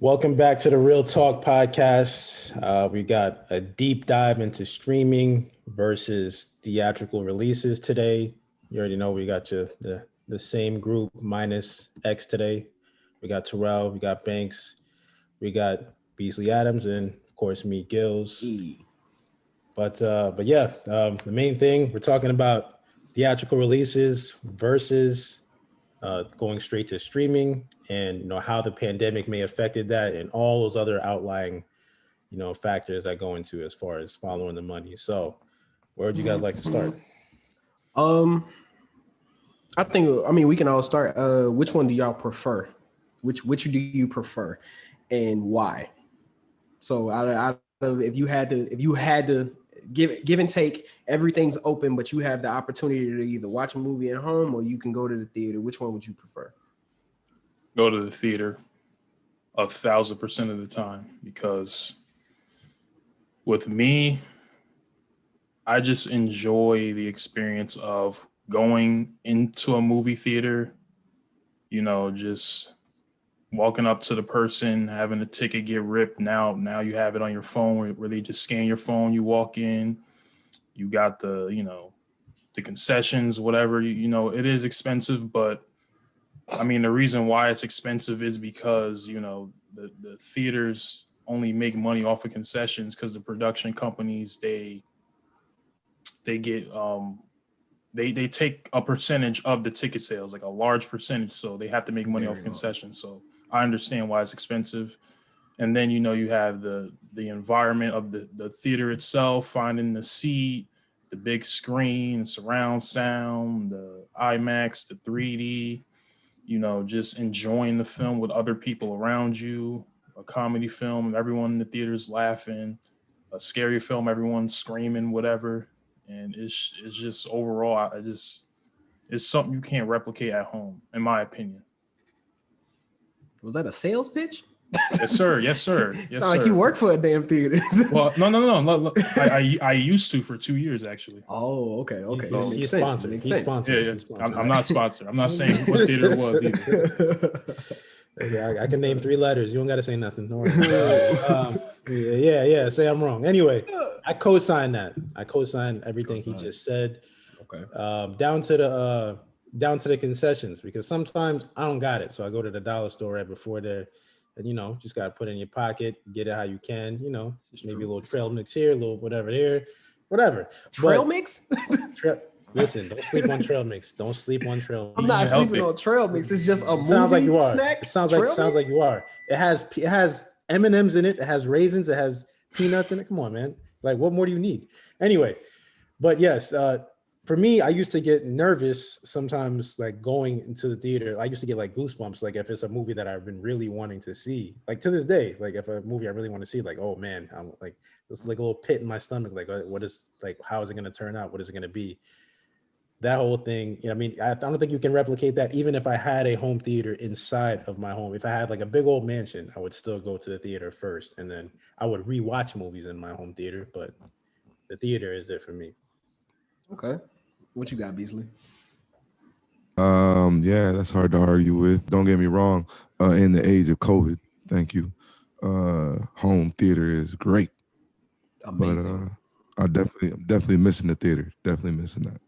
Welcome back to the Real Talk Podcast. We got a deep dive into streaming versus theatrical releases today. You already know we got the same group minus X today. We got Tarell, we got Banks, we got Beastley Adams, and of course me, Gilz. But yeah, the main thing we're talking about theatrical releases versus going straight to streaming, and how the pandemic may have affected that, and all those other outlying factors that go into as far as following the money. So where would you guys like to start? I mean we can all start. Which one do y'all prefer? Which do you prefer and why? So if you had to give and take, everything's open, but you have the opportunity to either watch a movie at home or you can go to the theater. Which one would you prefer? Go to the theater 1,000% of the time, because with me, I just enjoy the experience of going into a movie theater, just walking up to the person, having a ticket get ripped. Now you have it on your phone where they just scan your phone. You walk in, you got the concessions, whatever, it is expensive, but I mean, the reason why it's expensive is because, the theaters only make money off of concessions because the production companies, they get, they take a percentage of the ticket sales, like a large percentage. So they have to make money off concessions. So I understand why it's expensive. And then, you have the environment of the theater itself, finding the seat, the big screen, surround sound, the IMAX, the 3D, just enjoying the film with other people around you. A comedy film, everyone in the theater's laughing. A scary film, everyone's screaming, whatever. And it's just overall, it's something you can't replicate at home, in my opinion. Was that a sales pitch? Yes, sir. Yes, sir. Yes, Sound like you work for a damn theater. Well, no. I used to for 2 years, actually. Oh, okay. He's sponsored. Yeah. I'm not sponsored. I'm not saying what theater it was either. Okay, I can name 3 letters. You don't got to say nothing. Don't worry. Yeah. Say I'm wrong. Anyway, I co-sign that. I co-sign everything he just said. Okay. Down to the concessions, because sometimes I don't got it, so I go to the dollar store right before there. And just gotta put it in your pocket, get it how you can. Maybe a little trail mix here, a little whatever there, whatever. Trail mix? Listen, don't sleep on trail mix. Don't sleep on trail mix. I'm not sleeping on trail mix. It's just a movie sounds like you are. snack. It sounds like you are. It has M&Ms in it. It has raisins. It has peanuts in it. Come on, man. Like, what more do you need? Anyway, but yes, for me, I used to get nervous sometimes, like going into the theater. I used to get like goosebumps, like if it's a movie that I've been really wanting to see. Like to this day, like if a movie I really want to see, like, oh man, I'm like, it's like a little pit in my stomach. Like, what is, like, how is it going to turn out? What is it going to be? That whole thing, I mean, I don't think you can replicate that. Even if I had a home theater inside of my home, if I had like a big old mansion, I would still go to the theater first, and then I would rewatch movies in my home theater. But the theater is it for me. Okay. What you got, Beasley? Yeah, that's hard to argue with. Don't get me wrong. In the age of COVID, thank you. Home theater is great. Amazing. But I'm definitely missing the theater. Definitely missing that.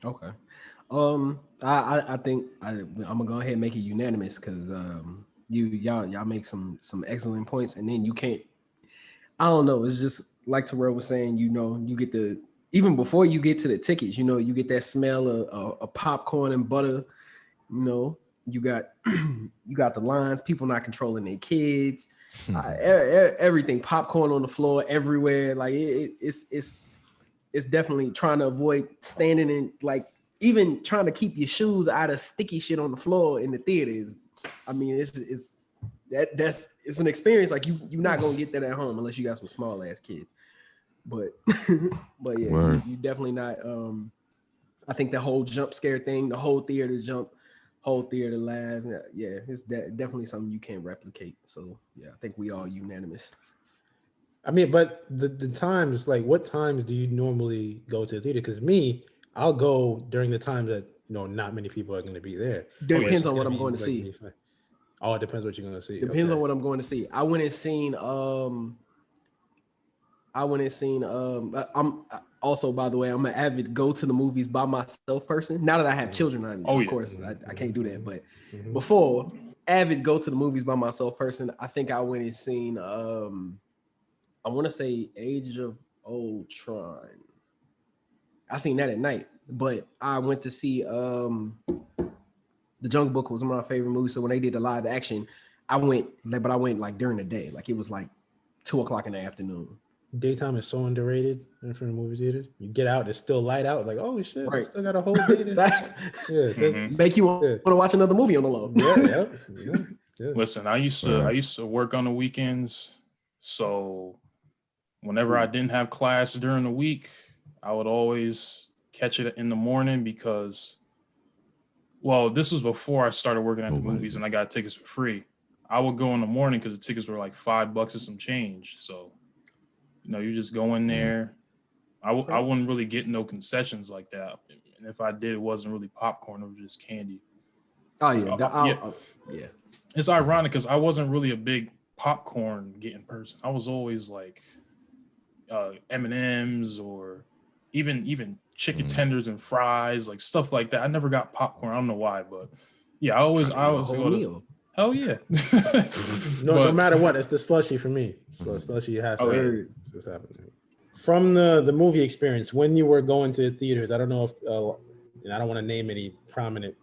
Okay. I think I'm gonna go ahead and make it unanimous, because y'all make some excellent points, and then you can't. I don't know. It's just like Terrell was saying. You get the, even before you get to the tickets, you get that smell of popcorn and butter. You got the lines, people not controlling their kids, everything, popcorn on the floor everywhere. Like it's definitely trying to avoid standing in, like, even trying to keep your shoes out of sticky shit on the floor in the theaters. I mean, it's an experience like you're not gonna get that at home unless you got some small ass kids. But yeah, you definitely not. I think the whole jump scare thing, the whole theater jump, whole theater laugh. Yeah, it's definitely something you can't replicate. So yeah, I think we all unanimous. I mean, but the times, like, what times do you normally go to the theater? Because me, I'll go during the times that not many people are going to be there. Depends on what I'm going to see. Oh, it depends what you're gonna see. Depends Okay. on what I'm going to see. I went and seen. I'm also, by the way, I'm an avid go to the movies by myself person. Now that I have children, of course, I can't do that. But before, avid go to the movies by myself person. I think I went and seen. I want to say Age of Ultron. I seen that at night, but I went to see The Jungle Book was one of my favorite movies. So when they did the live action, I went like during the day, like it was like 2:00 in the afternoon. Daytime is so underrated in front of movie theaters. You get out, it's still light out. Like, oh shit, Right. still got a whole day. Make you want to watch another movie on the low. Yeah. Listen, I used to work on the weekends, so whenever I didn't have class during the week, I would always catch it in the morning because, well, this was before I started working at the movies and I got tickets for free. I would go in the morning because the tickets were like $5 and some change. So, you just go in there. I wouldn't really get no concessions like that. And if I did, it wasn't really popcorn. It was just candy. Oh, yeah. Yeah. It's ironic because I wasn't really a big popcorn getting person. I was always like M&Ms or even chicken tenders and fries, like stuff like that. I never got popcorn. I don't know why, but yeah, I always go to. Hell yeah. No matter what, it's the slushy for me. So slushy has to just happen. From the movie experience, when you were going to theaters, I don't know if and I don't want to name any prominent,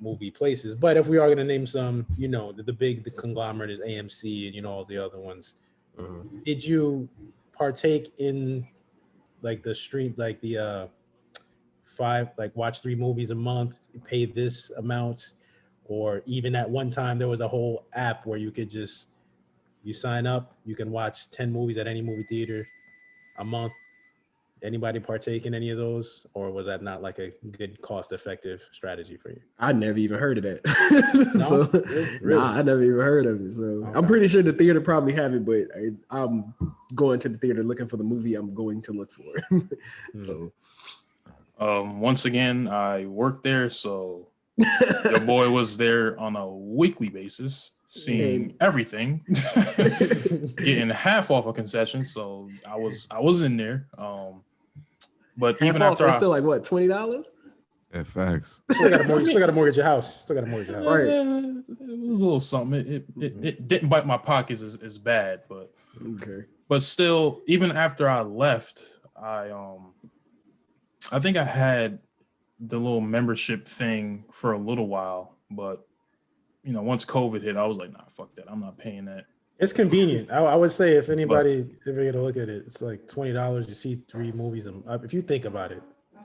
movie places, but if we are going to name some, the conglomerate is AMC and all the other ones. Did you partake in like the street, like the watch 3 movies a month, pay this amount? Or even at one time, there was a whole app where you could you sign up, you can watch 10 movies at any movie theater a month. Anybody partake in any of those? Or was that not like a good cost-effective strategy for you? I never even heard of that. No? Really? I never even heard of it. So okay. I'm pretty sure the theater probably have it, but I'm going to the theater looking for the movie I'm going to look for. So once again, I worked there, so your boy was there on a weekly basis, seeing everything, getting half off a concession. So I was in there. But half even after still like what, $20? Yeah, facts. Still got to mortgage your house. Right. It was a little something. It didn't bite my pockets as bad, but okay. But still, even after I left, I think I had the little membership thing for a little while, but once COVID hit, I was like, nah, fuck that. I'm not paying that. It's convenient. I would say if anybody ever get to look at it, it's like $20. You see 3 movies. If you think about it,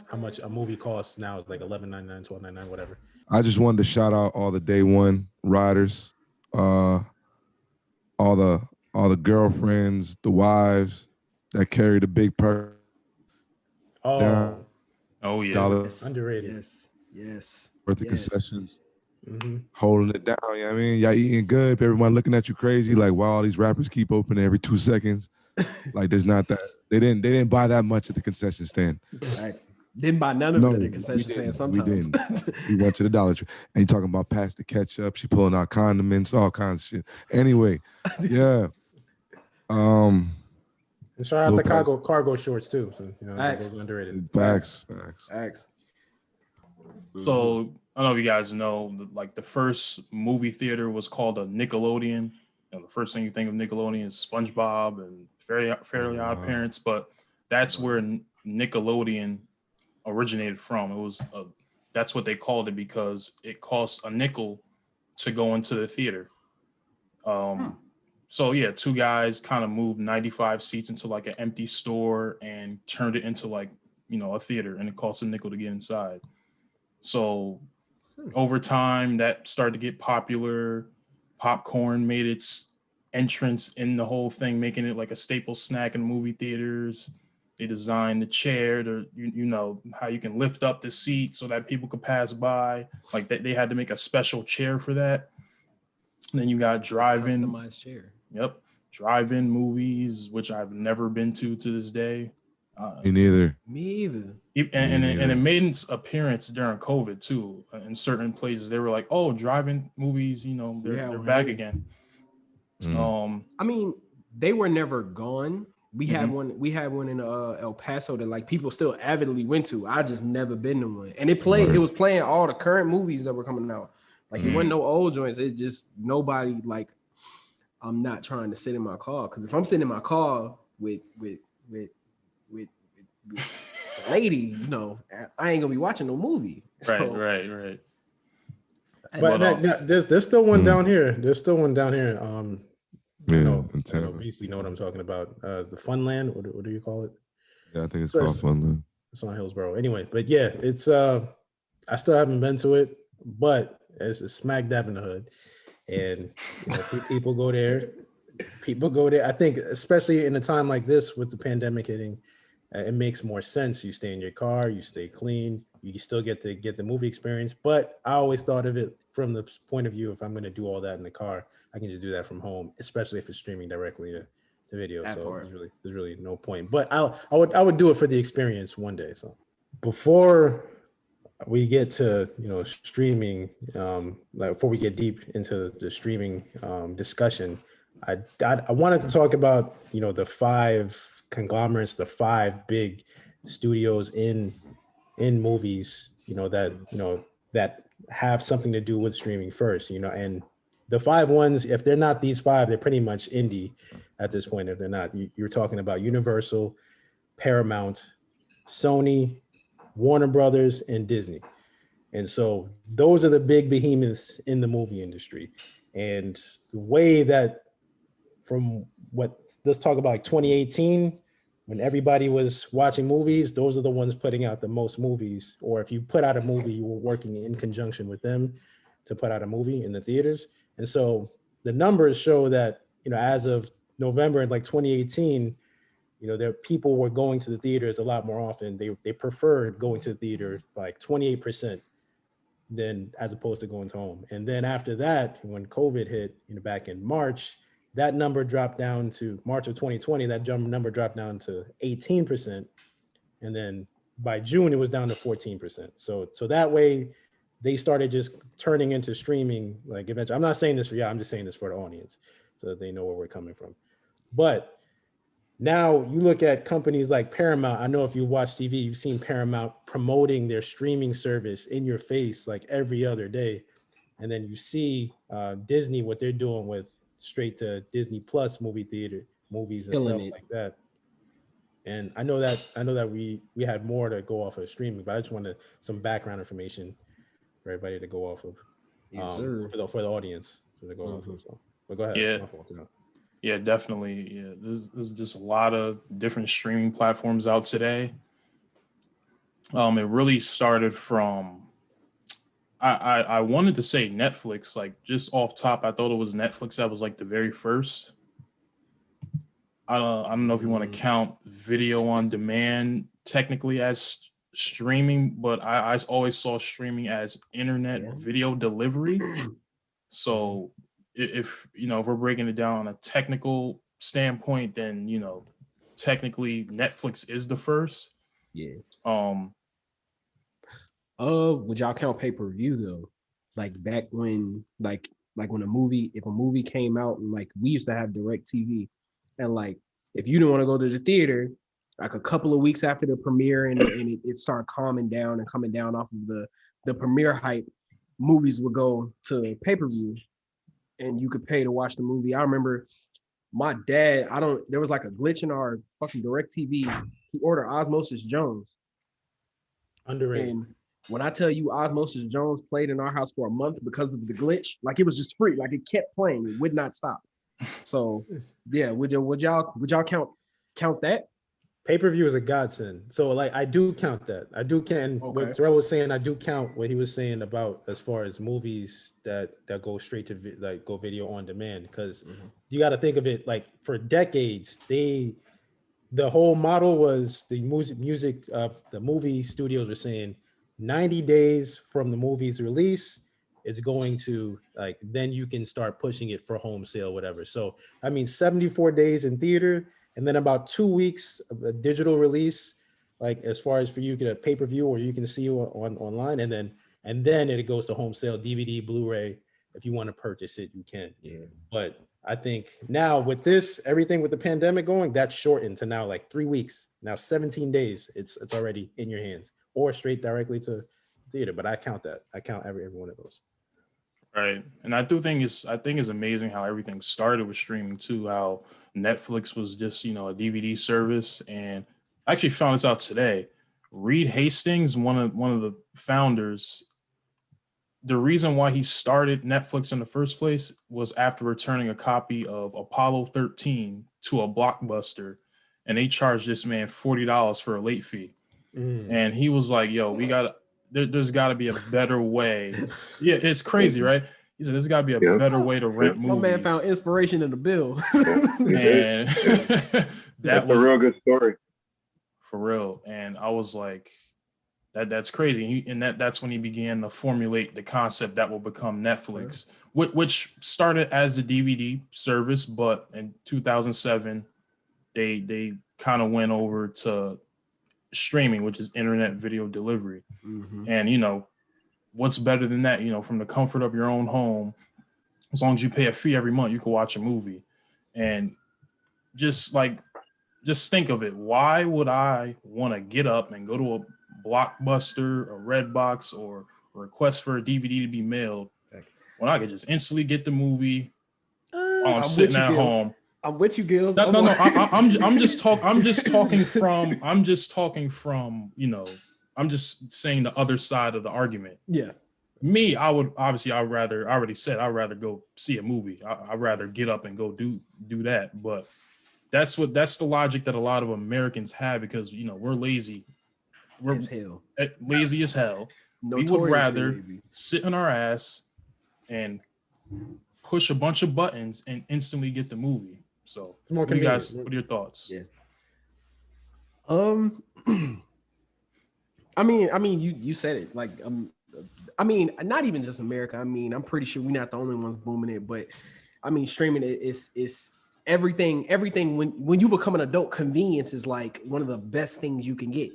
how much a movie costs now is like $11.99, $12.99, whatever. I just wanted to shout out all the day one riders, all the girlfriends, the wives that carry the big purse. Oh yeah, yes. Underrated. Yes. Worth the concessions. Holding it down, you know what I mean? Y'all eating good, everyone looking at you crazy, like wow, all these rappers keep opening every 2 seconds. Like there's not that. They didn't buy that much at the concession stand. Right. Didn't buy none of it at the concession stand sometimes. We didn't. We went to the Dollar Tree. And you talking about pass the ketchup, she pulling out condiments, all kinds of shit. Anyway, yeah. And shout out the cargo shorts too. So, Facts. those are underrated. Facts. So I don't know if you guys know, like the first movie theater was called a Nickelodeon. The first thing you think of Nickelodeon is SpongeBob and Fairly Odd Parents, but that's where Nickelodeon originated from. It was that's what they called it because it cost a nickel to go into the theater. So yeah, 2 guys kind of moved 95 seats into like an empty store and turned it into like, a theater, and it cost a nickel to get inside. So over time that started to get popular. Popcorn made its entrance in the whole thing, making it like a staple snack in movie theaters. They designed the chair to, how you can lift up the seat so that people could pass by. Like they had to make a special chair for that. And then you got drive-in. Customized chair. Yep. Drive-in movies, which I've never been to this day. Me neither. Me either. And it made its appearance during COVID too. In certain places, they were like, "Oh, drive-in movies, you know, they're back again." I mean, they were never gone. We had one. We had one in El Paso that like people still avidly went to. I just never been to one, and it played. It was playing all the current movies that were coming out. Like it wasn't no old joints. It just nobody like. I'm not trying to sit in my car because if I'm sitting in my car with a lady, you know, I ain't gonna be watching no movie. Right. But there's still one down here. There's still one down here. Beastley know what I'm talking about. The Funland. What do you call it? Yeah, I think it's called Funland. It's on Hillsborough. Anyway, but yeah, it's I still haven't been to it, but it's smack dab in the hood, and you know, people go there. People go there. I think, especially in a time like this with the pandemic hitting, it makes more sense. You stay in your car, you stay clean, you still get to get the movie experience. But I always thought of it from the point of view, if I'm going to do all that in the car, I can just do that from home, especially if it's streaming directly to video. There's really no point. But I would do it for the experience one day. So before we get to streaming, like before we get deep into the streaming discussion, I wanted to talk about the 5 conglomerates, the 5 big studios in movies, that have something to do with streaming first, and the 5 ones, if they're not these 5, they're pretty much indie at this point. If they're not, you're talking about Universal, Paramount, Sony, Warner Brothers, and Disney. And so those are the big behemoths in the movie industry. And the way that let's talk about like 2018, when everybody was watching movies, those are the ones putting out the most movies. Or if you put out a movie, you were working in conjunction with them to put out a movie in the theaters. And so the numbers show that, as of November in like 2018, there people were going to the theaters a lot more often. They preferred going to the theater like 28% than as opposed to going to home. And then after that, when COVID hit, back in March, that number dropped down to March of 2020. That number dropped down to 18%, and then by June it was down to 14%. So that way, they started just turning into streaming. Like eventually, I'm not saying this for you. I'm just saying this for the audience, so that they know where we're coming from. But now you look at companies like Paramount. I know if you watch TV, you've seen Paramount promoting their streaming service in your face like every other day. And then you see Disney, what they're doing with straight to Disney Plus movies and stuff like that. And I know that we had more to go off of streaming, but I just wanted some background information for everybody to go off of. For the audience to go off of. So, but go ahead. Yeah, definitely. Yeah, there's just a lot of different streaming platforms out today. It really started from, I wanted to say Netflix, like just off top, I thought it was Netflix that was like the very first. I don't know if you want to count video on demand technically as streaming, but I always saw streaming as internet video delivery. So if we're breaking it down on a technical standpoint, then technically Netflix is the first. Yeah. Would y'all count pay-per-view though? Like back when like when if a movie came out, and like we used to have direct TV, and like if you didn't want to go to the theater, like a couple of weeks after the premiere and it started calming down and coming down off of the premiere hype, movies would go to pay-per-view and you could pay to watch the movie. I remember my dad, there was like a glitch in our fucking direct TV. He ordered Osmosis Jones. Underrated. And when I tell you Osmosis Jones played in our house for a month because of the glitch, like it was just free, like it kept playing, it would not stop. So yeah, would y'all count that? Pay-per-view is a godsend. So like I do count that. I do count what Tarell was saying. I do count what he was saying about as far as movies that go straight to go video on demand, because you got to think of it like for decades the whole model was the movie studios were saying 90 days from the movie's release, it's going to then you can start pushing it for home sale, whatever. So I mean 74 days in theater, and then about 2 weeks of a digital release, like as far as for you get a pay-per-view or you can see online, and then it goes to home sale, DVD, Blu-ray. If you want to purchase it, you can. Yeah. But I think now with this, everything with the pandemic going, that's shortened to now like 3 weeks. Now 17 days, it's already in your hands, or straight directly to theater. But I count that. I count every one of those. Right. And I think it's amazing how everything started with streaming too, how Netflix was just, a DVD service. And I actually found this out today. Reed Hastings, one of the founders, the reason why he started Netflix in the first place was after returning a copy of Apollo 13 to a Blockbuster, and they charged this man $40 for a late fee. And he was like, yo, there's got to be a better way. Yeah, it's crazy, right? He said, there's got to be a better way to rent movies. No man found inspiration in the bill. And that's a real good story. For real. And I was like, that's crazy. And that's when he began to formulate the concept that will become Netflix, which started as the DVD service, but in 2007, they kind of went over to streaming, which is internet video delivery. And what's better than that? From the comfort of your own home, as long as you pay a fee every month, you can watch a movie. And just think of it. Why would I want to get up and go to a Blockbuster or Redbox or request for a DVD to be mailed when I could just instantly get the movie while I'm sitting at home? I'm with you, Gilz. No. I'm just talking from, I'm just saying the other side of the argument. Yeah. Me, I'd rather go see a movie. I'd rather get up and go do that. But that's the logic that a lot of Americans have, because, we're lazy. We're lazy as hell. We would rather sit on our ass and push a bunch of buttons and instantly get the movie. So, what are your thoughts? Yeah. I mean, you said it. Like, not even just America. I mean, I'm pretty sure we're not the only ones booming it, but I mean, streaming is everything. When you become an adult, convenience is like one of the best things you can get.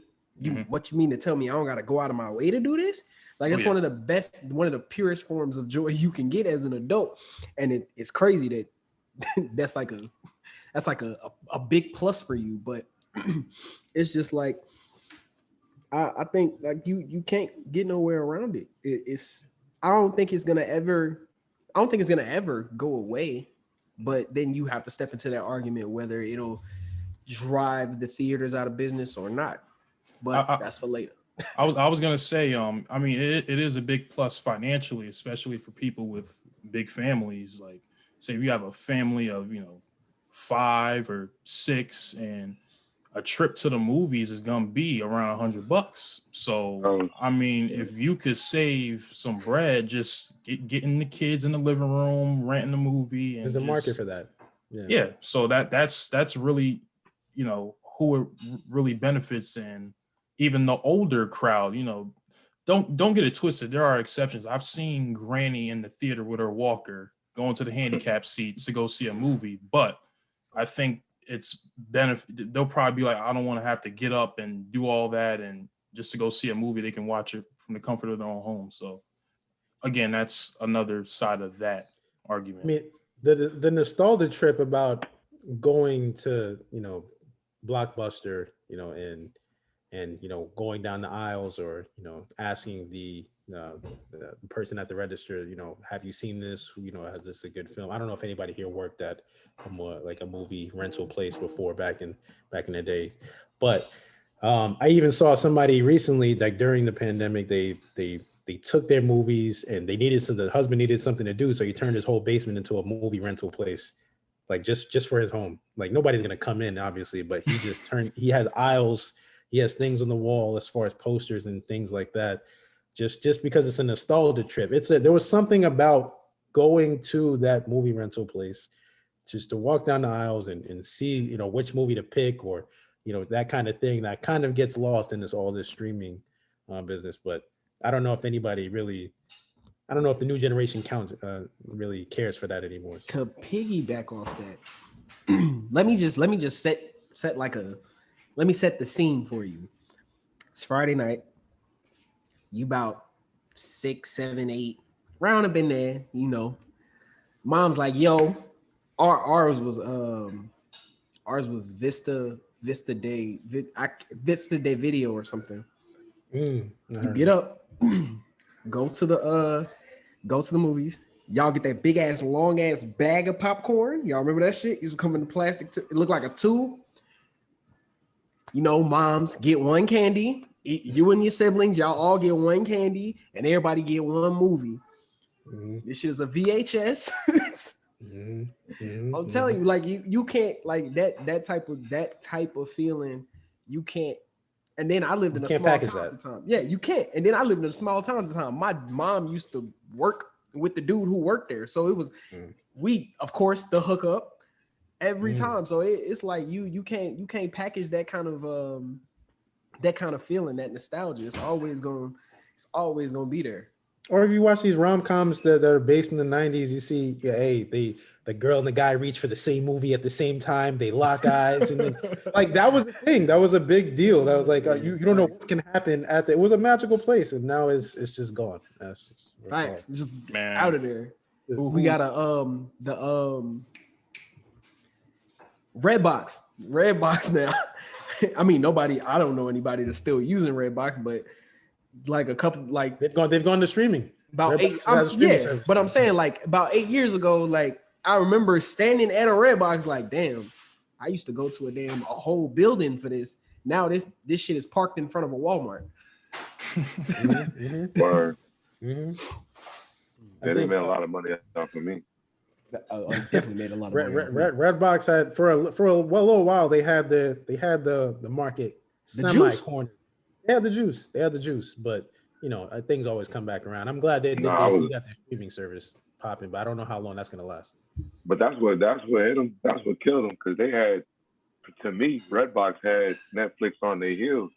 What you mean to tell me I don't got to go out of my way to do this? Like, it's one of the purest forms of joy you can get as an adult, and it's crazy that that's like a big plus for you. But it's just like, I think like you can't get nowhere around it. I don't think it's gonna ever go away. But then you have to step into that argument whether it'll drive the theaters out of business or not. But that's for later. I was gonna say, I mean, it is a big plus financially, especially for people with big families. Like, say if you have a family of 5 or 6, and a trip to the movies is gonna be around $100. So I mean, if you could save some bread, just getting the kids in the living room, renting a movie, and there's a market for that. Yeah. So that's really, who it really benefits. And even the older crowd, don't get it twisted. There are exceptions. I've seen Granny in the theater with her walker going to the handicap seats to go see a movie, but I think it's benefit. They'll probably be like, I don't want to have to get up and do all that, and just to go see a movie, they can watch it from the comfort of their own home. So again, that's another side of that argument. I mean, the nostalgia trip about going to Blockbuster, and going down the aisles, or asking the person at the register, have you seen this? Has this a good film? I don't know if anybody here worked at a movie rental place before, back in the day, but I even saw somebody recently, like during the pandemic, they took their movies, and the husband needed something to do, so he turned his whole basement into a movie rental place, like just for his home. Like, nobody's gonna come in, obviously, but he has aisles. He has things on the wall as far as posters and things like that, just because it's a nostalgia trip. There was something about going to that movie rental place, just to walk down the aisles and see, which movie to pick, or, that kind of thing, that kind of gets lost in all this streaming business. But I don't know if anybody really, I don't know if the new generation really cares for that anymore. To piggyback off that, let me just set let me set the scene for you. It's Friday night. You about 6, 7, 8, round up in there, you know. Mom's like, yo, ours was Vista Day Video or something. You get up, go to the movies. Y'all get that big ass long ass bag of popcorn. Y'all remember that shit? It used to come in the plastic. It looked like a tube. You know, moms get one candy. You and your siblings, y'all all get one candy, and everybody get one movie. This shit is a VHS. I'm telling you, like you can't like that type of feeling. You can't. And then I lived in a small town at the time. Yeah, you can't. And then I lived in a small town at the time. My mom used to work with the dude who worked there, so it was we, of course, the hookup every time. So it's like you can't package that kind of feeling, that nostalgia. It's always gonna be there. Or if you watch these rom-coms that are based in the 90s, you see, the girl and the guy reach for the same movie at the same time. They lock eyes, and then like that was the thing. That was a big deal. That was like you don't know what can happen it was a magical place, and now it's just gone. That's just out of there. We got the Redbox now. I mean, I don't know anybody that's still using Redbox, but like a couple, like they've gone to streaming. About Redbox 8, but I'm saying like about 8 years ago, like I remember standing at a Redbox, like, damn, I used to go to a whole building for this. Now this shit is parked in front of a Walmart. Word. They made a lot of money off of me. Definitely made a lot of money. Redbox had for a little while they had the market semi-cornered. They had the juice, but you know, things always come back around. I'm glad they got their streaming service popping, but I don't know how long that's gonna last. But that's what hit them. That's what killed them, because they had, to me, Redbox had Netflix on their heels,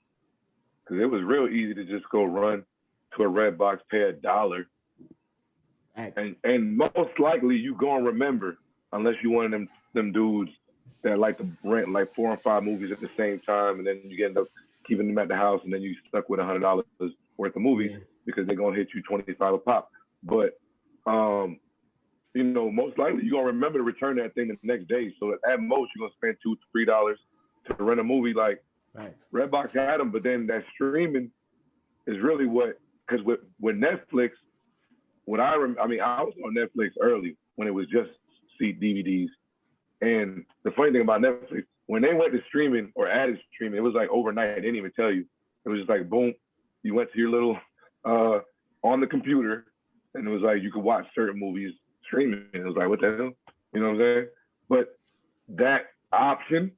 because it was real easy to just go run to a Redbox, pay $1, and most likely you gonna remember, unless you one of them dudes that like to rent like 4 or 5 movies at the same time, and then you end up keeping them at the house, and then you stuck with $100 worth of movies because they're gonna hit you $25 a pop. But you know, most likely you're gonna remember to return that thing the next day. So at most you're gonna spend $2-3 to rent a movie. Like Redbox had them, but then that streaming is really what, because with Netflix, I was on Netflix early when it was just DVDs. And the funny thing about Netflix, when they went to streaming or added streaming, it was like overnight. I didn't even tell you. It was just like, boom, you went to your little, on the computer, and it was like, you could watch certain movies streaming. It was like, what the hell? You know what I'm saying? But that option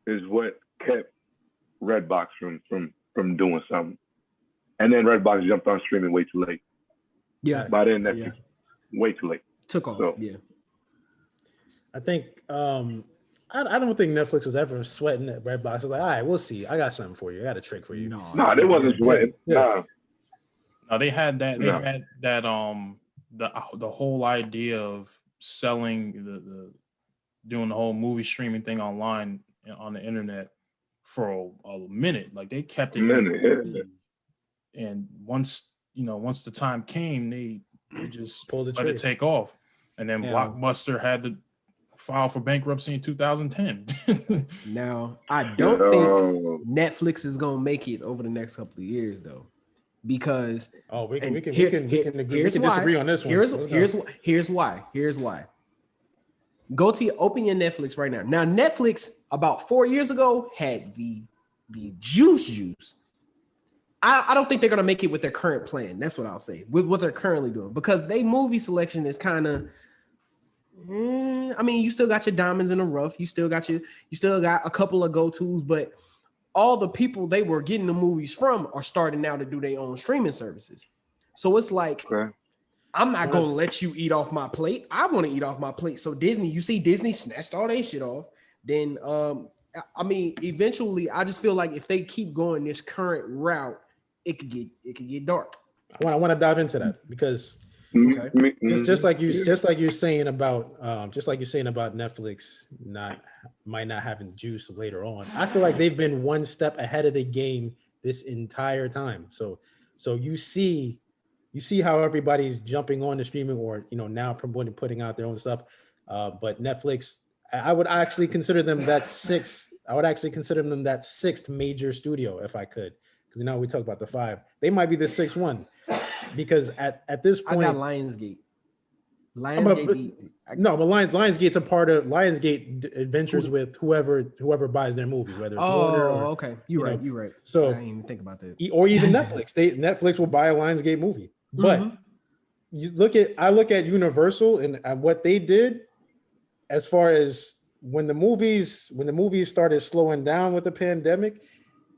is what kept Redbox from doing something. And then Redbox jumped on streaming way too late. Yeah. By then, Netflix, way too late. Took off, so, yeah. I think, I don't think Netflix was ever sweating at Redbox. I was like, all right, we'll see. I got something for you. I got a trick for you. No, they wasn't sweating. Yeah. No, they had that. They had that. The whole idea of selling doing the whole movie streaming thing online on the internet for a minute. Like they kept it. And once the time came, they just pulled the let it take off. And then Blockbuster had to file for bankruptcy in 2010. Now, I don't think Netflix is gonna make it over the next couple of years, though, because we can disagree on this one. Here's why. Open your Netflix right now. Now, Netflix about 4 years ago had the juice. I don't think they're gonna make it with their current plan. That's what I'll say, with what they're currently doing, because their movie selection is kind of. I mean, you still got your diamonds in the rough. You still got a couple of go-tos, but all the people they were getting the movies from are starting now to do their own streaming services. So it's like, I'm not gonna let you eat off my plate. I want to eat off my plate. So Disney snatched all their shit off. Then, I mean, eventually, I just feel like if they keep going this current route, it could get dark. I want to dive into that because Okay. Just like you're saying about Netflix might not having juice later on. I feel like they've been one step ahead of the game this entire time. So you see how everybody's jumping on the streaming or now promoting, putting out their own stuff. But Netflix, I would actually consider them that sixth. I would actually consider them that sixth major studio if I could, because we talk about the five. They might be the sixth one. Because at this point, I got Lionsgate. But Lionsgate's a part of Lionsgate adventures with whoever buys their movie, whether it's Warner or, okay, you're right. So I didn't even think about that. Or even Netflix. Netflix will buy a Lionsgate movie. But I look at Universal and what they did as far as when the movies started slowing down with the pandemic,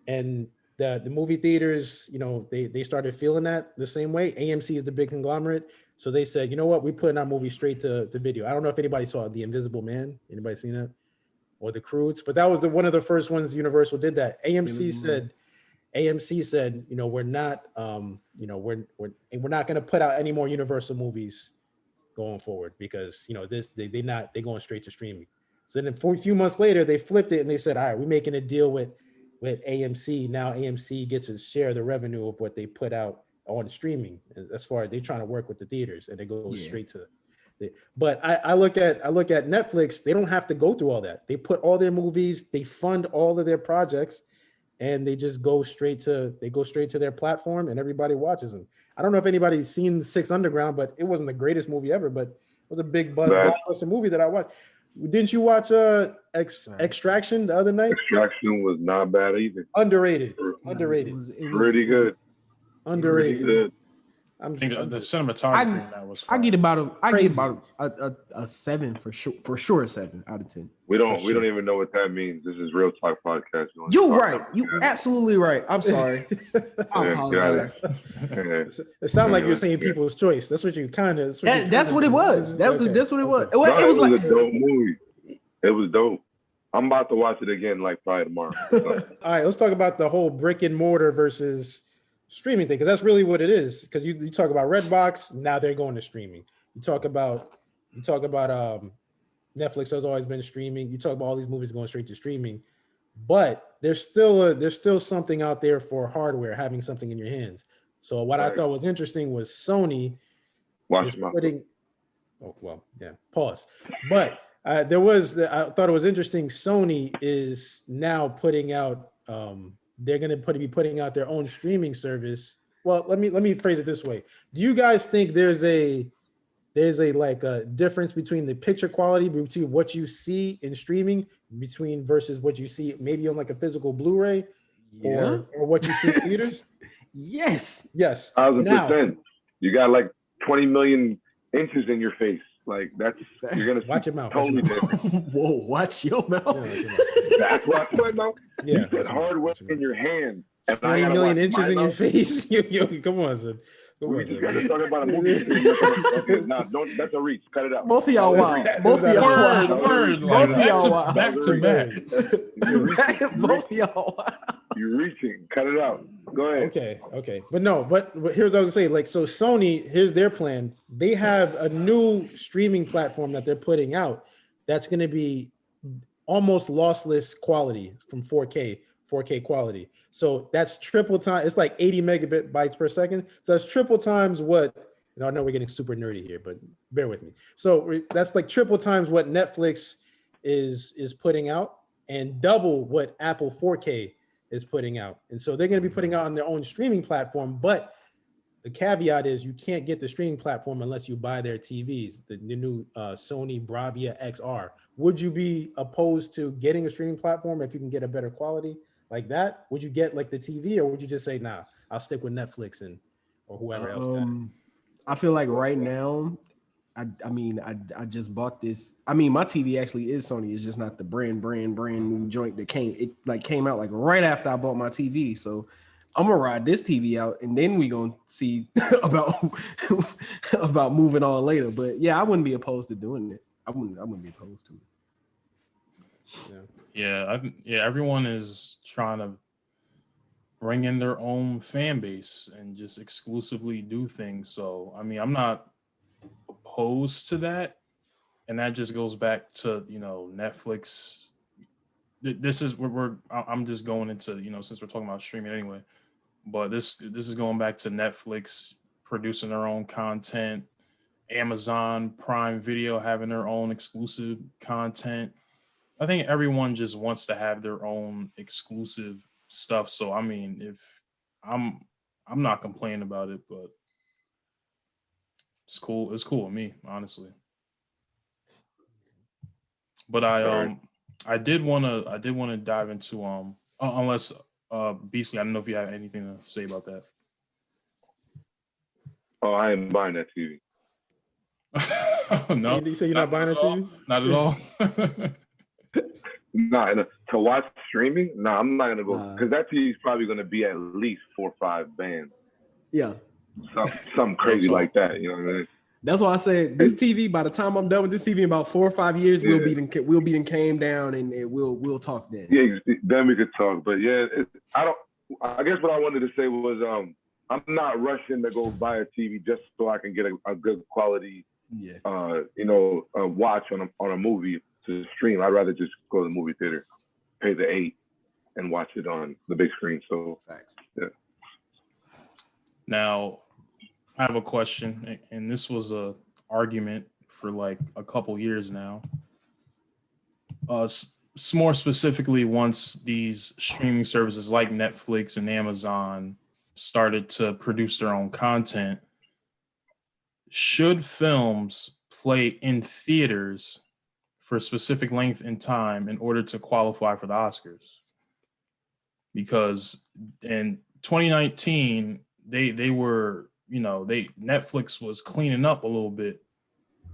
and the movie theaters, they started feeling that the same way. AMC is the big conglomerate. So they said, you know what, we're putting our movie straight to video. I don't know if anybody saw The Invisible Man. Anybody seen that? Or The Croods? But that was one of the first ones Universal did that. AMC said, we're not, we're not going to put out any more Universal movies going forward because, they're going straight to streaming. So then a few months later, they flipped it and they said, all right, we're making a deal with AMC. Now AMC gets to share the revenue of what they put out on streaming, as far as they're trying to work with the theaters, and they go straight to but I look at Netflix. They don't have to go through all that. They put all their movies, they fund all of their projects, and they just go straight to their platform, and everybody watches them. I don't know if anybody's seen Six Underground, but it wasn't the greatest movie ever, but it was a big blockbuster movie that I watched. Didn't you watch Extraction the other night? Extraction was not bad either. Underrated. It was Pretty good. Underrated. Good. I think the cinematography in that was fun. I get about a 7 for sure, 7 out of 10. We don't even know what that means. This is Real Talk Podcast. You're right. You absolutely right. I'm sorry. I apologize. It sounds like you're saying People's Choice. That's what you kind of. That's what it was. That's what it was. It was like a dope movie. It was dope. I'm about to watch it again, like probably tomorrow. So. All right, let's talk about the whole brick and mortar versus streaming thing, because that's really what it is. Because you talk about Redbox, now they're going to streaming. You talk about Netflix has always been streaming. You talk about all these movies going straight to streaming, but there's still something out there for hardware, having something in your hands. So what I thought was interesting was Sony putting. Oh well, yeah. Pause. But I thought it was interesting. Sony is now putting out. They're going to be putting out their own streaming service. Well, let me phrase it this way. Do you guys think there's a like a difference between the picture quality between what you see in streaming versus what you see maybe on like a physical Blu-ray or what you see in theaters? Yes. 1,000%. You got like 20 million inches in your face. Like you're gonna watch your mouth. Totally different. Whoa, watch your mouth. That's what I'm talking about. Yeah, you said hard work in your hand. 20 million inches in your face. Yo, come on, son. We just got to talk about a movie. Okay, don't. That's a reach. Cut it out. Both of y'all wild. Both of y'all wild. Both of y'all wild. Back to back. Both of y'all wild. You're reaching. Cut it out. Go ahead. Okay. But here's what I was saying. Like, so Sony, here's their plan. They have a new streaming platform that they're putting out that's going to be almost lossless quality from 4K quality. So that's triple time. It's like 80 megabytes per second. So that's triple times what, I know we're getting super nerdy here, but bear with me. So that's like triple times what Netflix is putting out and double what Apple 4K is putting out. And so they're going to be putting out on their own streaming platform. But the caveat is you can't get the streaming platform unless you buy their TVs, the new Sony Bravia XR. Would you be opposed to getting a streaming platform if you can get a better quality like that? Would you get like the TV, or would you just say, nah, I'll stick with Netflix or whoever else? I feel like right now, I just bought this. I mean, my TV actually is Sony. It's just not the brand new joint that came out like right after I bought my TV. So I'm gonna ride this TV out, and then we gonna see about moving on later. But yeah, I wouldn't be opposed to doing it. I wouldn't be opposed to it. Yeah, everyone is trying to bring in their own fan base and just exclusively do things. So, I mean, I'm not opposed to that, and that just goes back to, you know, Netflix. This is where I'm just going into, you know, since we're talking about streaming anyway, but this is going back to Netflix producing their own content, Amazon Prime Video having their own exclusive content. I think everyone just wants to have their own exclusive stuff. So I mean, if I'm not complaining about it, but it's cool. It's cool with me, honestly. But I did wanna dive into unless Beastley, I don't know if you have anything to say about that. Oh, I ain't buying that TV. No, you say you're not buying it too? Not at all. Nah, to watch streaming, nah, I'm not gonna go because that TV is probably gonna be at least 4 or 5 bands. Yeah. Something crazy like that. You know what I mean? That's why I said this TV. By the time I'm done with this TV, in about 4 or 5 years, we'll be in came down, and we'll talk then. Yeah, then we could talk. But yeah, I guess what I wanted to say was I'm not rushing to go buy a TV just so I can get a good quality, watch on a movie to stream. I'd rather just go to the movie theater, pay the $8, and watch it on the big screen. So, facts. Yeah. Now, I have a question, and this was a argument for like a couple years now. More specifically, once these streaming services like Netflix and Amazon started to produce their own content, should films play in theaters for a specific length in time in order to qualify for the Oscars? Because in 2019, they were, Netflix was cleaning up a little bit,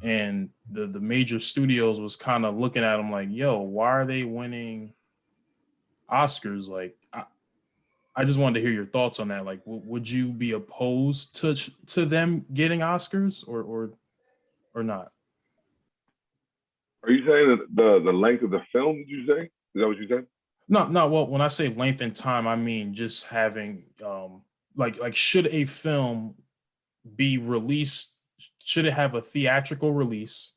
and the major studios was kind of looking at them like, yo, why are they winning Oscars? Like, I just wanted to hear your thoughts on that. Like, would you be opposed to them getting Oscars or not? Are you saying that the length of the film? Did you say? Is that what you said? No. Well, when I say length and time, I mean just having like should a film be released? Should it have a theatrical release,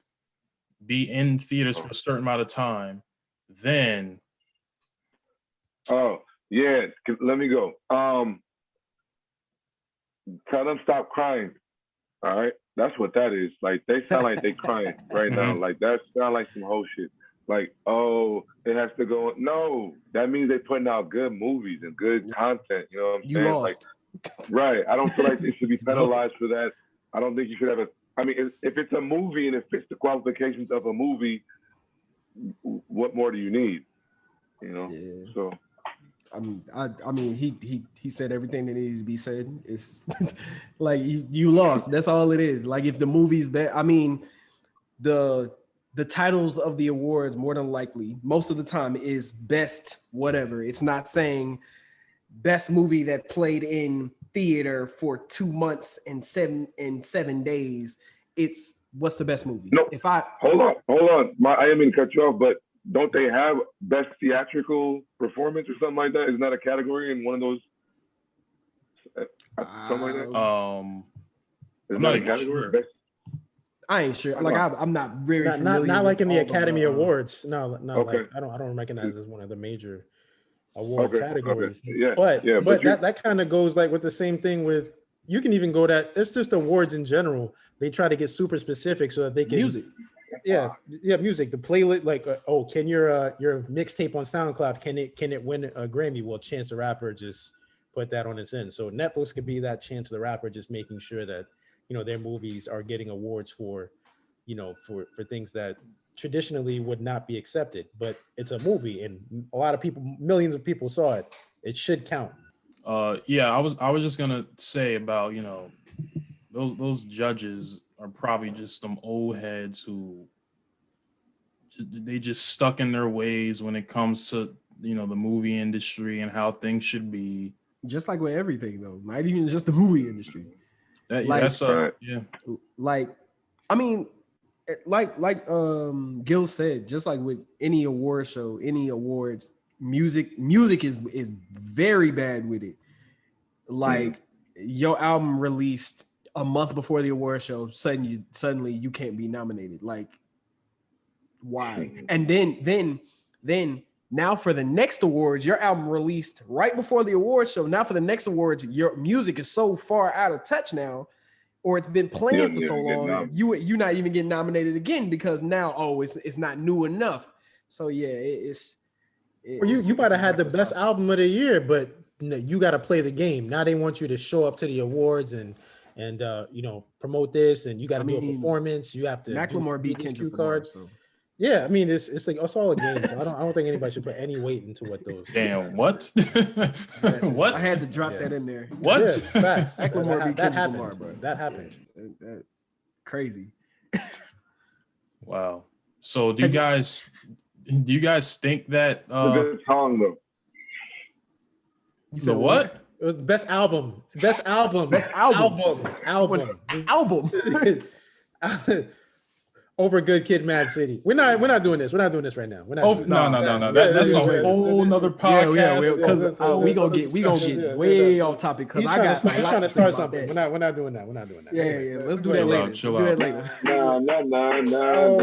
be in theaters for a certain amount of time, then? Oh yeah, let me go. Tell them stop crying. All right, that's what that is. Like they sound like they crying right now. Like that sound like some whole shit. Like, oh, it has to go. No, that means they're putting out good movies and good content. You know what I'm saying? Lost. Like, right. I don't feel like they should be penalized for that. I don't think you should have if it's a movie and it fits the qualifications of a movie, what more do you need? You know? Yeah. So. I mean, he said everything that needed to be said. It's like you lost. That's all it is. Like if the movie's bad, I mean, the titles of the awards more than likely, most of the time, is best whatever. It's not saying best movie that played in theater for 2 months and 7 days. It's what's the best movie. No, hold on. I didn't mean to cut you off, but don't they have best theatrical performance or something like that? Isn't that a category in one of those? Something like that. I'm not even sure. I ain't sure. Like I'm not very familiar. Not like in the Academy Awards. No, okay. Like I don't recognize it as one of the major award categories. Okay. Yeah, but that kind of goes like with the same thing with, you can even go that it's just awards in general. They try to get super specific so that they can music. Yeah, music. The playlist, like, can your mixtape on SoundCloud can it win a Grammy? Well, Chance the Rapper just put that on its end. So Netflix could be that Chance the Rapper, just making sure that their movies are getting awards for for things that traditionally would not be accepted. But it's a movie, and a lot of people, millions of people saw it. It should count. Yeah, I was just gonna say about those judges are probably just some old heads who they just stuck in their ways when it comes to the movie industry and how things should be. Just like with everything, though, not even just the movie industry. Like, I mean, like Gil said, just like with any award show, any awards, music is very bad with it. Like your album released a month before the award show, suddenly you can't be nominated. Like, why? And then now for the next awards, your album released right before the award show. Now for the next awards, your music is so far out of touch now, or it's been playing for so long, you're not even getting nominated again because now it's not new enough. So yeah, you might have had the best album of the year, but you got to play the game. Now they want you to show up to the awards and promote this, and you got to do a performance. You have to Macklemore beat Kendrick card. So. Yeah, I mean it's like it's all a game. So I don't think anybody should put any weight into what those. Damn, what? What? I had to drop that in there. What? Yeah, facts. Macklemore beat Kendrick Lamar, bro. That happened. Crazy. Wow. So do you guys think that good song though? You said what? It was the best album. Best album. Over Good Kid, Mad City. We're not doing this. We're not doing this right now. No. That's a whole nother podcast. Because we gonna get way off topic. Because I got trying to start something. We're not doing that. Yeah. Let's do that later. Chill out. No.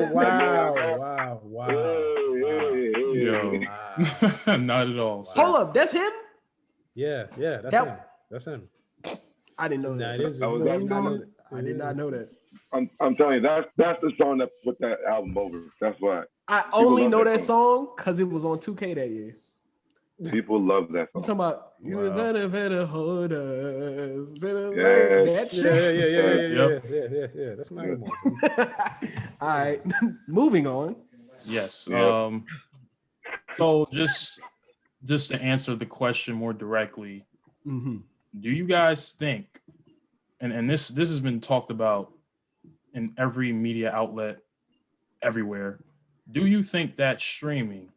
Oh wow. Yo. Not at all. Hold up, that's him? Yeah, that's him. I didn't know that. I did not know that. I'm telling you, that's the song that put that album over. That's why. I only know that song because it was on 2K that year. People love that song. You talking about you was on a better hold us, that shit. Yeah. That's my album. All right, moving on. Yes. Yep. So just to answer the question more directly, do you guys think, and this has been talked about in every media outlet everywhere, do you think that streaming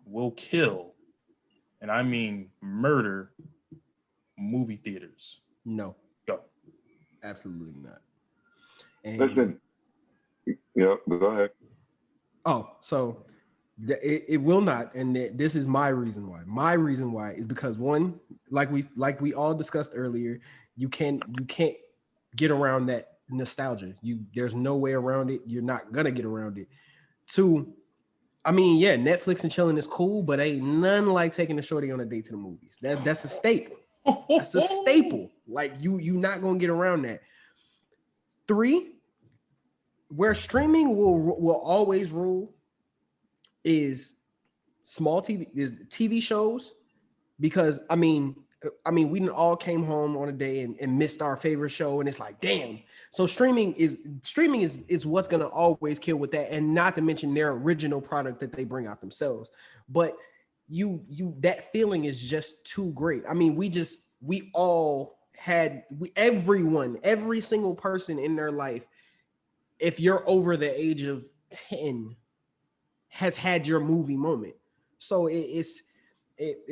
will kill, and I mean murder, movie theaters? No. Go. Absolutely not. And listen. Yeah, go ahead. Oh, so it will not, and this is my reason why. My reason why is because one, like we all discussed earlier, you can't get around that nostalgia. There's no way around it. You're not gonna get around it. Two, I mean, yeah, Netflix and chilling is cool, but ain't none like taking a shorty on a date to the movies. That's a staple. That's a staple. Like you not gonna get around that. Three, where streaming will always rule is small TV shows, because I mean we all came home on a day and missed our favorite show, and it's like, damn. So streaming is what's gonna always kill with that, and not to mention their original product that they bring out themselves. But you that feeling is just too great. I mean, every single person in their life, if you're over the age of 10, has had your movie moment. So it's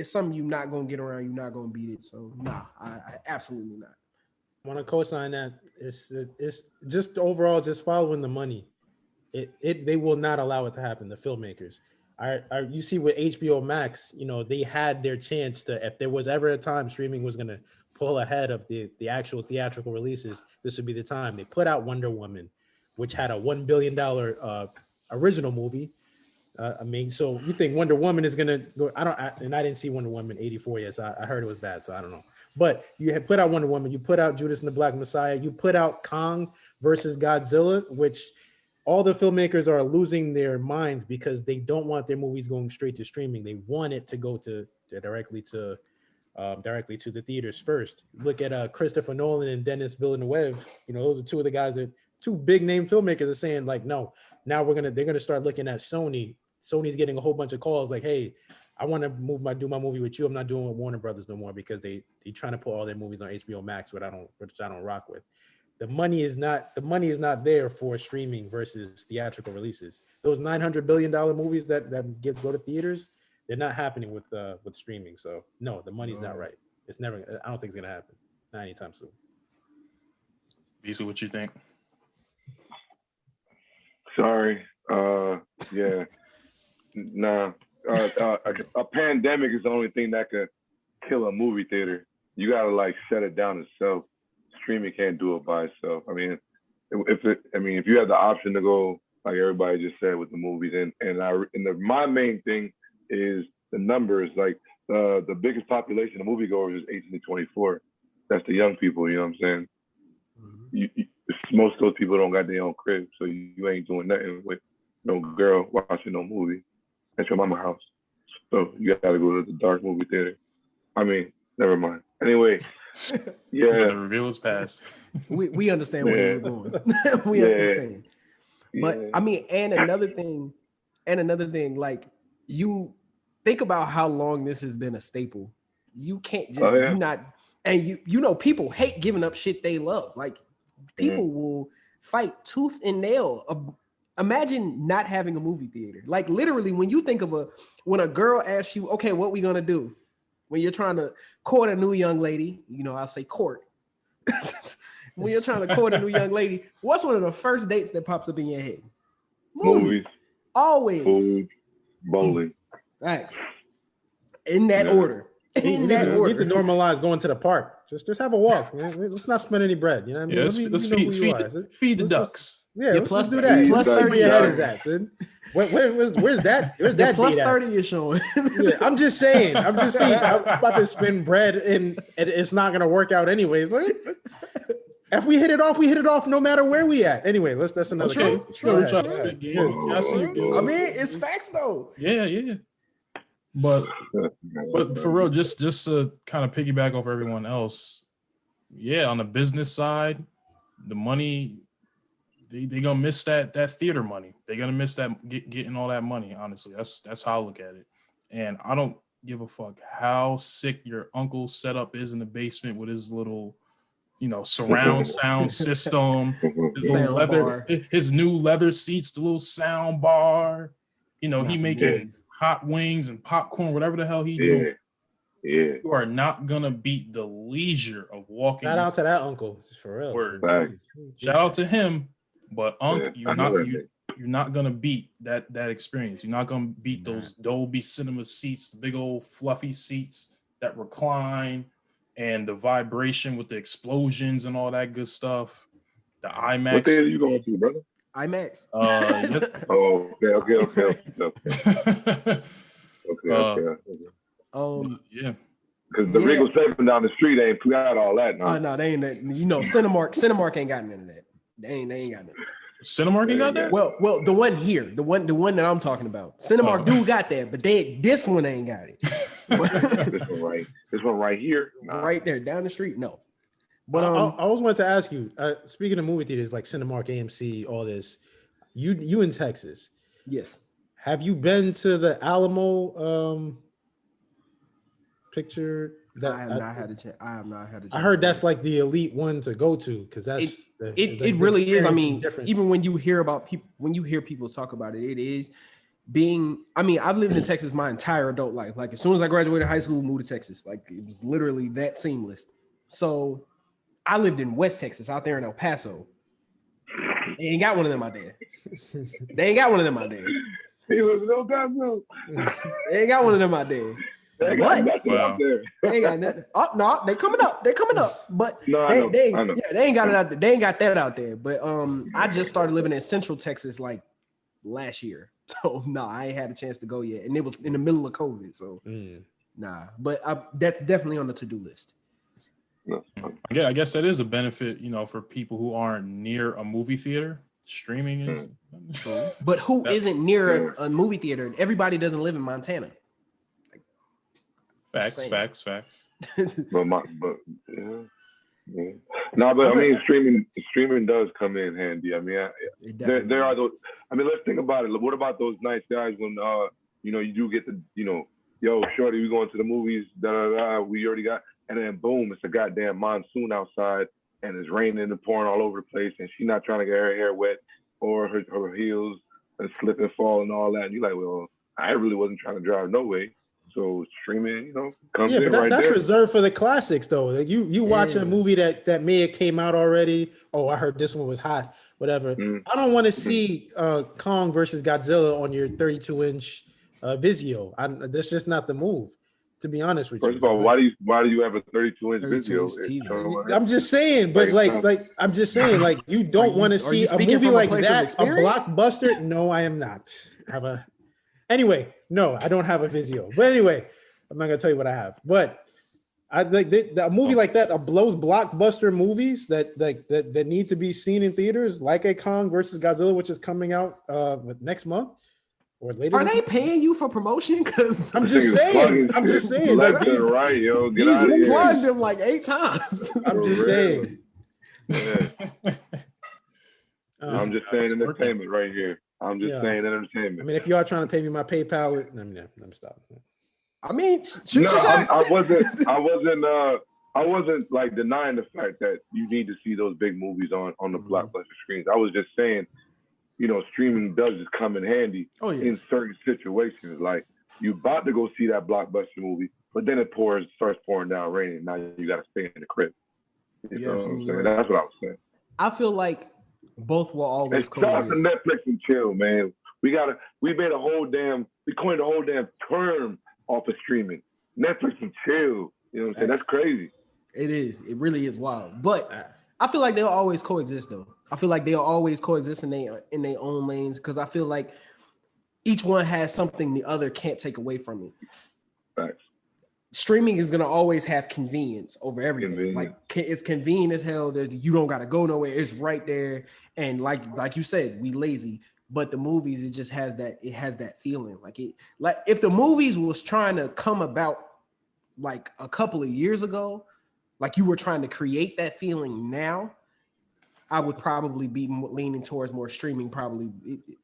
something you're not gonna get around. You're not gonna beat it. So nah, I absolutely not. I want to co-sign that. It's just overall just following the money. They will not allow it to happen. The filmmakers. You see with HBO Max, they had their chance to, if there was ever a time streaming was gonna pull ahead of the actual theatrical releases, this would be the time. They put out Wonder Woman, which had a $1 billion original movie. So you think Wonder Woman is gonna go? I didn't see Wonder Woman 84 yet. So I heard it was bad, so I don't know. But you had put out Wonder Woman, you put out Judas and the Black Messiah, you put out Kong versus Godzilla, which all the filmmakers are losing their minds because they don't want their movies going straight to streaming. They want it to go directly to the theaters first. Look at Christopher Nolan and Denis Villeneuve. Those are two of the guys that two big name filmmakers are saying like, no, now they're gonna start looking at Sony. Sony's getting a whole bunch of calls like, hey, I want to do my movie with you. I'm not doing with Warner Brothers no more because they trying to put all their movies on HBO Max, which I don't rock with. The money is not there for streaming versus theatrical releases. Those $900 billion movies that go to theaters, they're not happening with streaming. So no, the money's not right. It's never. I don't think it's gonna happen. Not anytime soon. Beastley, what you think? Sorry. Yeah. Nah. A pandemic is the only thing that could kill a movie theater. You gotta like shut it down itself. streaming can't do it by itself. I mean, if you have the option to go, like everybody just said with the movies, my main thing is the numbers. Like the biggest population of moviegoers is 18 to 24. That's the young people. You know what I'm saying? Mm-hmm. Most of those people don't got their own crib, so you ain't doing nothing with no girl watching no movie at your mama's house. So you gotta go to the dark movie theater. I mean, never mind. Anyway, yeah. The reveal is past. We understand where you're going. We understand. But I mean, and another thing, like you think about how long this has been a staple. You can't just you not, and you know people hate giving up shit they love. Like people will fight tooth and nail. Imagine not having a movie theater. Like literally, when you think of when a girl asks you, okay, what we gonna do? When you're trying to court a new young lady, you know, I'll say court. When you're trying to court a new young lady, what's one of the first dates that pops up in your head? Movies. Always. Food, bowling. Thanks. In that order. In that order. You need to normalize going to the park. Just have a walk. Man. Let's not spend any bread. You know what I mean? Let's feed the ducks. Let's do that. Plus 30 where your head is at, son. Where's that? Where's that? Plus 30 is showing. I'm just saying. I'm about to spend bread and it's not gonna work out anyways. If we hit it off, we hit it off no matter where we at. Anyway, that's another case. I mean, it's facts though. Yeah. But for real, just to kind of piggyback off everyone else, on the business side, the money, they gonna miss that theater money. They're gonna miss that getting all that money. Honestly, that's how I look at it. And I don't give a fuck how sick your uncle setup is in the basement with his little, surround sound system, his new leather seats, the little sound bar. He making hot wings and popcorn, whatever the hell he doing. Yeah. You are not gonna beat the leisure of walking. Shout out to that uncle, just for real. Word. Shout out to him, but you're not gonna beat that experience. You're not gonna beat those Dolby Cinema seats, the big old fluffy seats that recline, and the vibration with the explosions and all that good stuff. The IMAX. What theater you going to, brother? IMAX. Oh, okay. Yeah. Because the Regal 7 down the street ain't got all that. No, they ain't that. Cinemark ain't got none of that. They ain't got none of that. Cinemark ain't got that? Well, the one here, the one that I'm talking about. Cinemark do got that, but this one ain't got it. This one right here. Nah. Right there, down the street. No. But I always wanted to ask you, speaking of movie theaters like Cinemark, AMC, all this, you in Texas. Yes. Have you been to the Alamo picture? I have not had a chance. I heard that's like the elite one to go to because that's it really is. I mean, even when you hear people talk about it, it is being. I mean, I've lived in Texas my entire adult life. Like as soon as I graduated high school, moved to Texas. Like it was literally that seamless. So I lived in West Texas, out there in El Paso. They ain't got one of them out there. He was in El Paso. They ain't got one of them out there. They ain't got nothing out there. They ain't got nothing. Oh no, they coming up. But they ain't got it out there. They ain't got that out there. But I just started living in Central Texas like last year. So no, I ain't had a chance to go yet. And it was in the middle of COVID. So nah. But that's definitely on the to-do list. I guess that is a benefit, for people who aren't near a movie theater. Streaming is. But who isn't near a movie theater? Everybody doesn't live in Montana. Facts. But I mean, streaming does come in handy. I mean, there are those. I mean, let's think about it. What about those nights, guys, when you do get the, yo, shorty, we going to the movies, we already got, and then boom, it's a goddamn monsoon outside, and it's raining and pouring all over the place, and she's not trying to get her hair wet or her heels and slip and fall and all that. And you're like, well, I really wasn't trying to drive no way. So streaming, comes in right there. That's reserved for the classics, though. Like you watch a movie that may have came out already. Oh, I heard this one was hot. Whatever. I don't want to see Kong versus Godzilla on your 32-inch Vizio. That's just not the move. To be honest with First you. of all, why do you have a 32-inch 32 video? inch TV. I'm just saying, but I'm just saying, like, you don't want to see a movie like that, a blockbuster. No, I am not. No, I don't have a Vizio. But anyway, I'm not gonna tell you what I have. But I like a movie like that, blows blockbuster movies that need to be seen in theaters, like a Kong versus Godzilla, which is coming out next month or later. Are they paying you for promotion? Because I'm just saying. Like these, right, yo, get these out of here. plugged them like 8 times. I'm just saying. Yeah. I'm just saying entertainment right here. I'm just saying entertainment. I mean, if you are trying to pay me my PayPal, let me stop. I mean, I wasn't like denying the fact that you need to see those big movies on the blockbuster screens. I was just saying, you know, streaming does just come in handy in certain situations. Like you about to go see that blockbuster movie, but then it starts pouring down rain, and now you got to stay in the crib. You know what I'm saying? Right. That's what I was saying. I feel like both will always coexist. Shout out to Netflix and chill, man. We coined a whole damn term off of streaming. Netflix and chill. You know what I'm saying? That's crazy. It is. It really is wild. But I feel like they'll always coexist, though. I feel like they'll always coexist in their own lanes, because I feel like each one has something the other can't take away from it. Facts. Streaming is gonna always have convenience over everything. Like it's convenient as hell. You don't gotta go nowhere. It's right there. And like you said, we lazy. But the movies, it just has that. It has that feeling. Like if the movies was trying to come about like a couple of years ago, like you were trying to create that feeling now, I would probably be leaning towards more streaming. Probably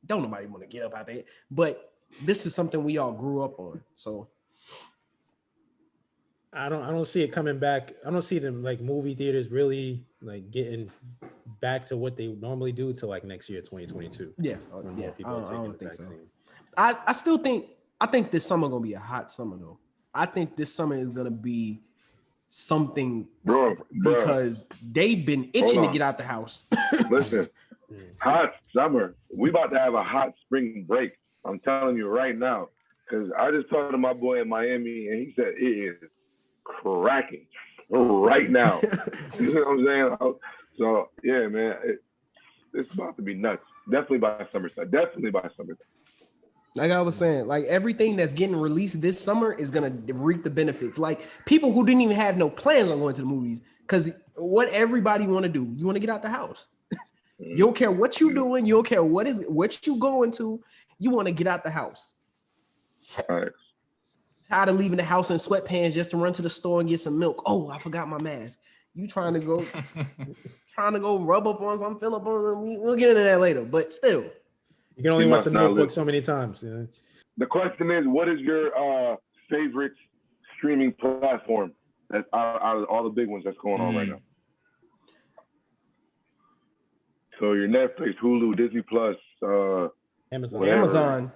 don't nobody want to get up out there. But this is something we all grew up on. So. I don't see it coming back. I don't see them like movie theaters really like getting back to what they normally do till like next year, 2022. Yeah. I don't think so. I still think this summer gonna be a hot summer though. I think this summer is gonna be something because they've been itching to get out the house. Listen, hot summer. We about to have a hot spring break. I'm telling you right now, because I just talked to my boy in Miami and he said it is cracking right now. You know what I'm saying? So yeah, man, it's about to be nuts. Definitely by summertime. Like I was saying, like everything that's getting released this summer is gonna reap the benefits. Like people who didn't even have no plans on going to the movies, because what everybody want to do, you want to get out the house. You don't care what you doing, you don't care what you going to, you want to get out the house. All right. Tired of leaving the house in sweatpants just to run to the store and get some milk. Oh, I forgot my mask. You trying to go rub up on some, fill up on. We'll get into that later, but still. You can only watch the Notebook so many times. You know? The question is, what is your favorite streaming platform that's out of all the big ones that's going on right now? So your Netflix, Hulu, Disney Plus, Amazon.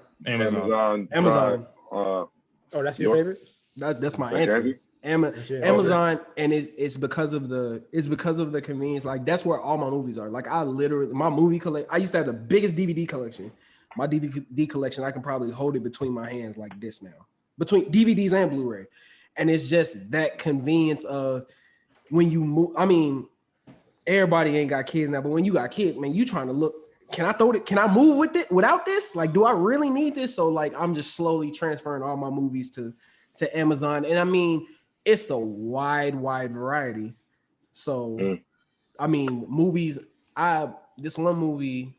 Oh, that's your favorite? That's my answer. Amazon, and it's because of the convenience. Like that's where all my movies are. Like my movie collection. I used to have the biggest DVD collection. My DVD collection, I can probably hold it between my hands like this now, between DVDs and Blu-ray, and it's just that convenience of when you move. I mean, everybody ain't got kids now, but when you got kids, man, you trying to look. Can I throw it? Can I move with it without this? Like, do I really need this? So like, I'm just slowly transferring all my movies to Amazon, and I mean, it's a wide variety. So, I mean, movies. This movie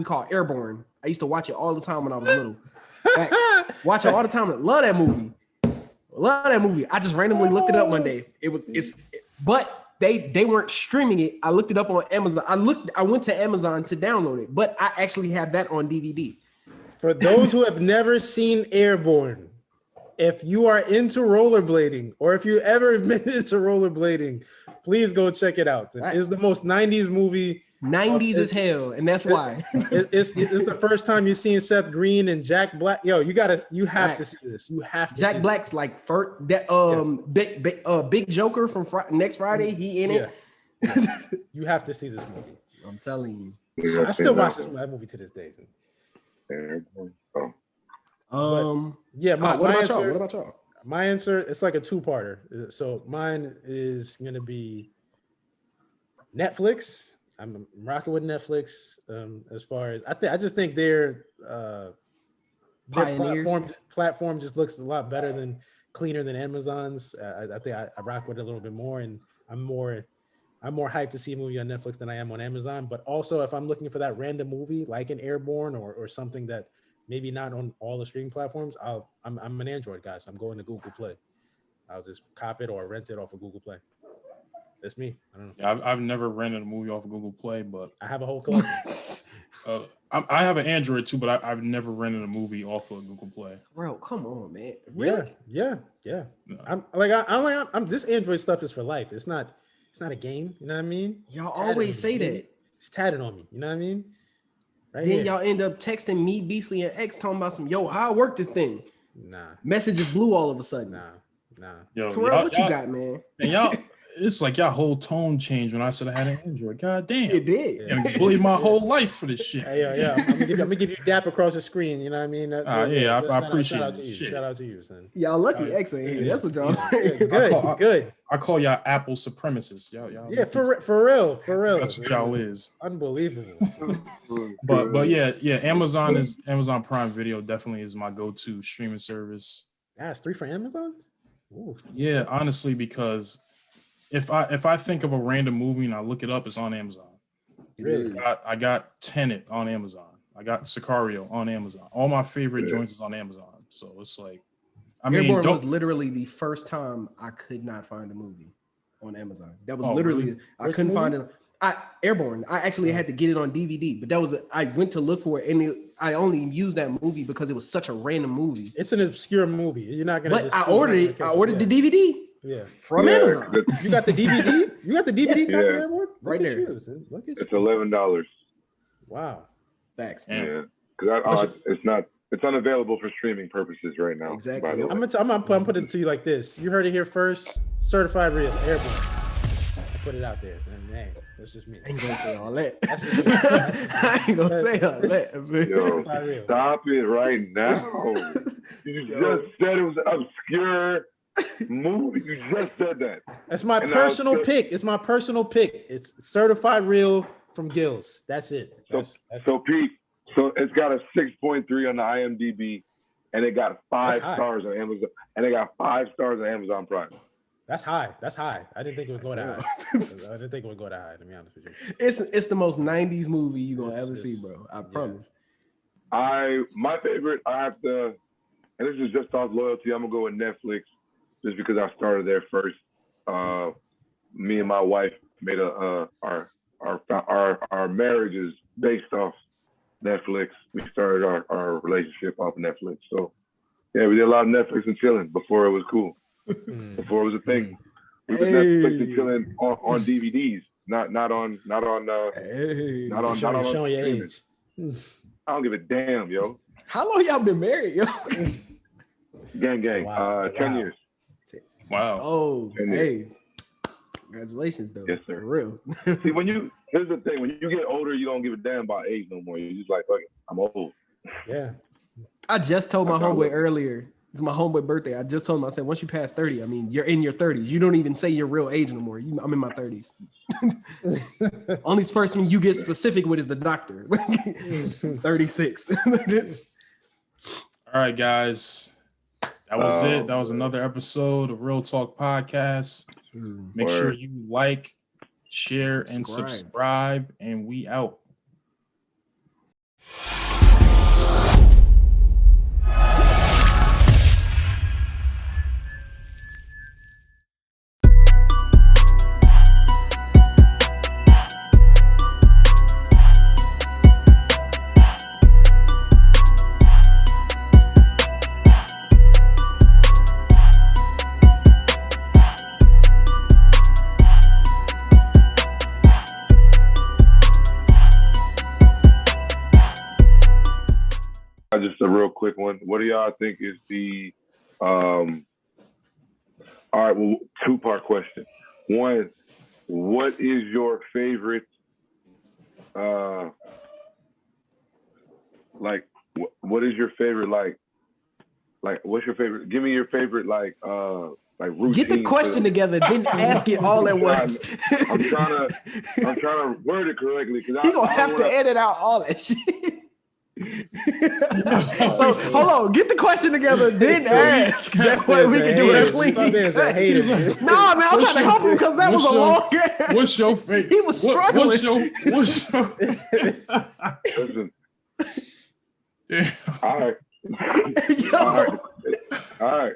called Airborne. I used to watch it all the time when I was little. Watch it all the time. Love that movie. I just randomly looked it up one day. But they weren't streaming it. I looked it up on Amazon. I went to Amazon to download it, but I actually have that on DVD. For those who have never seen Airborne, if you are into rollerblading or if you ever been into rollerblading, please go check it out. It's the most 90s movie. 90s as hell, and that's why. It's the first time you've seen Seth Green and Jack Black. Yo, you have to see this. You have to. Jack Black's like big Joker from next Friday. He in it. You have to see this movie. I'm telling you. I still watch that movie to this day. Airborne. Yeah. What about y'all? My answer, it's like a two-parter. So mine is gonna be Netflix. I'm rocking with Netflix. As far as I just think their Pioneers. platform just looks a lot better than cleaner than Amazon's. I think I rock with it a little bit more, and I'm more hyped to see a movie on Netflix than I am on Amazon. But also, if I'm looking for that random movie like an Airborne or something that maybe not on all the streaming platforms, I'm an Android guy, so I'm going to Google Play. I'll just cop it or rent it off of Google Play. That's me. I don't know. Yeah, I've never rented a movie off of Google Play, but I have a whole collection. I have an Android too, but I've never rented a movie off of Google Play. Bro, come on, man. Really? Yeah. No. I'm this Android stuff is for life. It's not a game. You know what I mean? Y'all always say that. It's tatted on me. You know what I mean? Right Then here. y'all end up texting me, Beastley, and X talking about how I work this thing. Nah. Messages blew all of a sudden. Nah. Yo, Terrell, what you got, man? And y'all, it's like y'all whole tone changed when I said I had an Android. God damn. It did. And believe my whole life for this shit. Hey, yeah. I'm gonna give you dap across the screen. You know what I mean? I appreciate shout out to it. you. Shit. Shout out to you, son. Y'all lucky X ain't here. That's what y'all saying. Good. I call y'all Apple supremacists. Y'all Yeah, for real. That's what y'all is. Unbelievable. But yeah, Amazon Prime Video definitely is my go-to streaming service. Yeah, it's 3 for Amazon. Ooh. Yeah, honestly, because if I think of a random movie and I look it up, it's on Amazon. Really? I got Tenet on Amazon. I got Sicario on Amazon. All my favorite joints is on Amazon. So it's like, Airborne was literally the first time I could not find a movie on Amazon. That was literally really? I couldn't find it. Airborne. I actually had to get it on DVD, but that was I went to look for it, and I only used that movie because it was such a random movie. It's an obscure movie. You're not gonna. But I ordered it. I ordered the DVD. Yeah, from Amazon. You got the DVD? You got the DVD copy, Airborne? Right there. Look at you. It's $11. Wow. Thanks. Yeah, because it's unavailable for streaming purposes right now. Exactly. By the way. I'm gonna put it to you like this. You heard it here first. Certified real Airborne. I put it out there. And, hey, that's just me. I ain't gonna say all that. I ain't gonna say all that. Yo, stop it right now. You just said it was an obscure movie. You just said that. That's my personal pick. It's my personal pick. It's certified real from Gilz. That's it. So Pete, so it's got a 6.3 on the IMDb, and it got 5 stars on Amazon, and it got 5 stars on Amazon Prime. That's high. I didn't think it would go that high. I didn't think it would go that high, to be honest with you. It's the most 90s movie you're gonna ever see, bro. I promise. My favorite, I have to, and this is just off loyalty, I'm gonna go with Netflix just because I started there first. Me and my wife made our marriage is based off Netflix. We started our relationship off Netflix. So yeah, we did a lot of Netflix and chilling before it was cool. Before it was a thing. We did Netflix and chilling on DVDs, not on Showing your age. I don't give a damn, yo. How long y'all been married, yo? Gang. Wow. 10 years. Wow. Oh, hey. Congratulations, though. Yes, sir. For real. See, here's the thing: when you get older, you don't give a damn about age no more. You're just like, fuck it, I'm old. Yeah. I just told my homeboy earlier. It's my homeboy birthday. I just told him, I said, once you pass 30, I mean, you're in your 30s. You don't even say your real age no more. I'm in my 30s. Only person you get specific with is the doctor. 36. All right, guys. That was it. That was another episode of Real Talk Podcast. Make sure you like, share, and subscribe, and we out. Just a real quick one. What do y'all think is the all right, well, 2-part question. One, what is your favorite what is your favorite Like, what's your favorite? Give me your favorite, like routine. Get the question together, then ask it all at once. I'm trying to word it correctly because He gonna have to edit out all that shit. So hold on, get the question together, then ask. That way we can do it clean. Nah, man, I'm trying to help him because that was a long game. What's your favorite? He was struggling. What's your Listen. Damn. All right. Yo. All right.